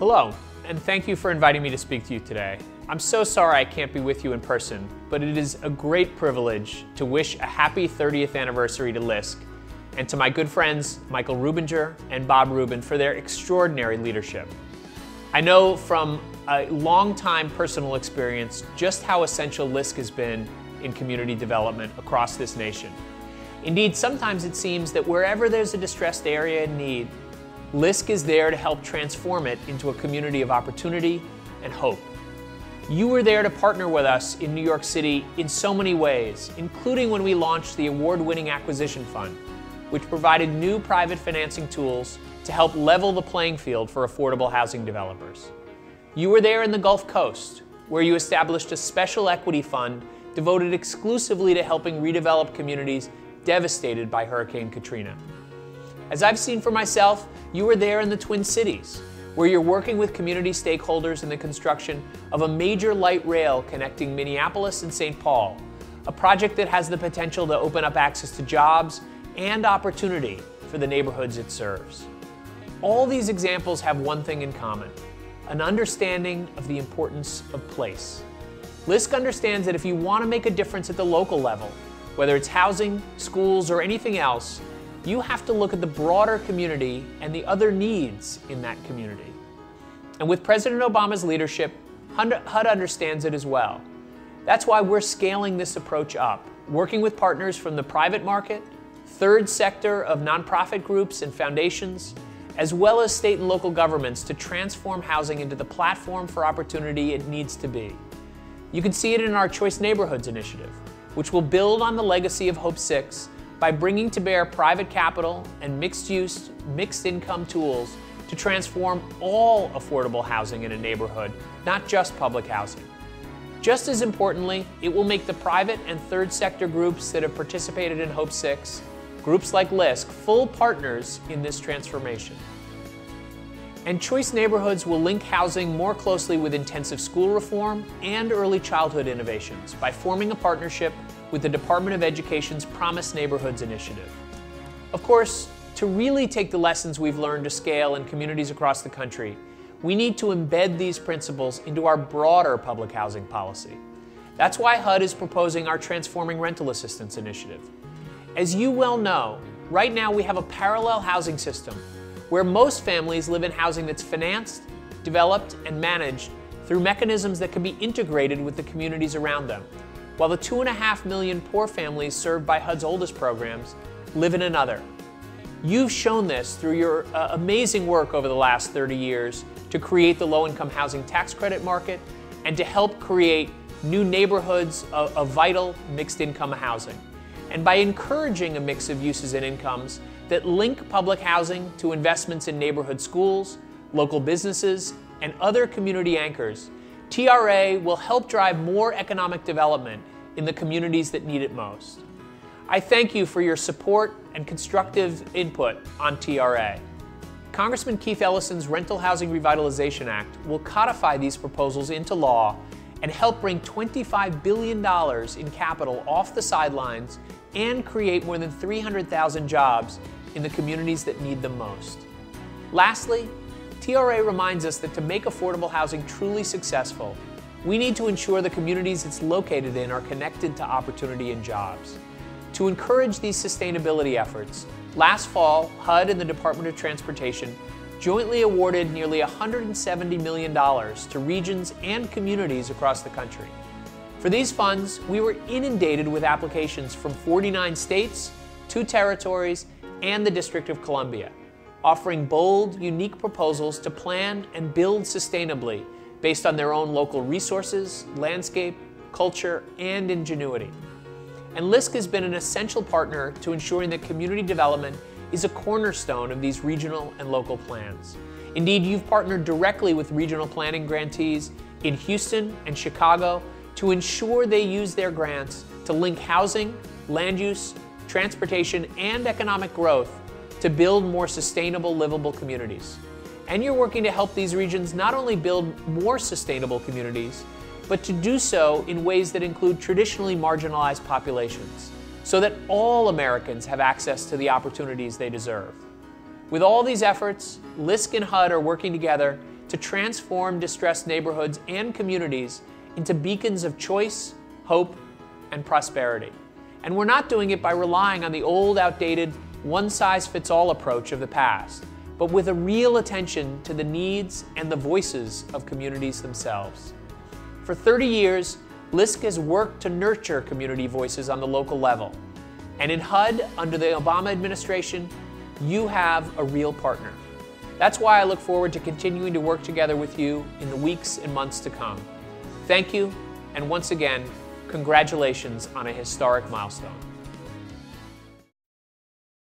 Hello, and thank you for inviting me to speak to you today. I'm so sorry I can't be with you in person, but it is a great privilege to wish a happy 30th anniversary to LISC and to my good friends Michael Rubinger and Bob Rubin for their extraordinary leadership. I know from a long-time personal experience just how essential LISC has been in community development across this nation. Indeed, sometimes it seems that wherever there's a distressed area in need, LISC is there to help transform it into a community of opportunity and hope. You were there to partner with us in New York City in so many ways, including when we launched the award-winning Acquisition Fund, which provided new private financing tools to help level the playing field for affordable housing developers. You were there in the Gulf Coast, where you established a special equity fund devoted exclusively to helping redevelop communities devastated by Hurricane Katrina. As I've seen for myself, you were there in the Twin Cities, where you're working with community stakeholders in the construction of a major light rail connecting Minneapolis and St. Paul, a project that has the potential to open up access to jobs and opportunity for the neighborhoods it serves. All these examples have one thing in common: an understanding of the importance of place. LISC understands that if you want to make a difference at the local level, whether it's housing, schools, or anything else, you have to look at the broader community and the other needs in that community. And with President Obama's leadership, HUD understands it as well. That's why we're scaling this approach up, working with partners from the private market, third sector of nonprofit groups and foundations, as well as state and local governments to transform housing into the platform for opportunity it needs to be. You can see it in our Choice Neighborhoods initiative, which will build on the legacy of Hope 6 by bringing to bear private capital and mixed-use, mixed-income tools to transform all affordable housing in a neighborhood, not just public housing. Just as importantly, it will make the private and third sector groups that have participated in Hope 6, groups like LISC, full partners in this transformation. And Choice Neighborhoods will link housing more closely with intensive school reform and early childhood innovations by forming a partnership with the Department of Education's Promise Neighborhoods initiative. Of course, to really take the lessons we've learned to scale in communities across the country, we need to embed these principles into our broader public housing policy. That's why HUD is proposing our Transforming Rental Assistance initiative. As you well know, right now we have a parallel housing system where most families live in housing that's financed, developed, and managed through mechanisms that can be integrated with the communities around them, while the 2.5 million poor families served by HUD's oldest programs live in another. You've shown this through your amazing work over the last 30 years to create the low-income housing tax credit market and to help create new neighborhoods of vital mixed-income housing. And by encouraging a mix of uses and incomes that link public housing to investments in neighborhood schools, local businesses, and other community anchors, TRA will help drive more economic development in the communities that need it most. I thank you for your support and constructive input on TRA. Congressman Keith Ellison's Rental Housing Revitalization Act will codify these proposals into law and help bring $25 billion in capital off the sidelines and create more than 300,000 jobs in the communities that need them most. Lastly, TRA reminds us that to make affordable housing truly successful, we need to ensure the communities it's located in are connected to opportunity and jobs. To encourage these sustainability efforts, last fall, HUD and the Department of Transportation jointly awarded nearly $170 million to regions and communities across the country. For these funds, we were inundated with applications from 49 states, 2 territories, and the District of Columbia, offering bold, unique proposals to plan and build sustainably based on their own local resources, landscape, culture, and ingenuity. And LISC has been an essential partner to ensuring that community development is a cornerstone of these regional and local plans. Indeed, you've partnered directly with regional planning grantees in Houston and Chicago to ensure they use their grants to link housing, land use, transportation, and economic growth to build more sustainable, livable communities. And you're working to help these regions not only build more sustainable communities, but to do so in ways that include traditionally marginalized populations, so that all Americans have access to the opportunities they deserve. With all these efforts, LISC and HUD are working together to transform distressed neighborhoods and communities into beacons of choice, hope, and prosperity. And we're not doing it by relying on the old, outdated, one-size-fits-all approach of the past, but with a real attention to the needs and the voices of communities themselves. For 30 years, LISC has worked to nurture community voices on the local level. And in HUD, under the Obama administration, you have a real partner. That's why I look forward to continuing to work together with you in the weeks and months to come. Thank you, and once again, congratulations on a historic milestone.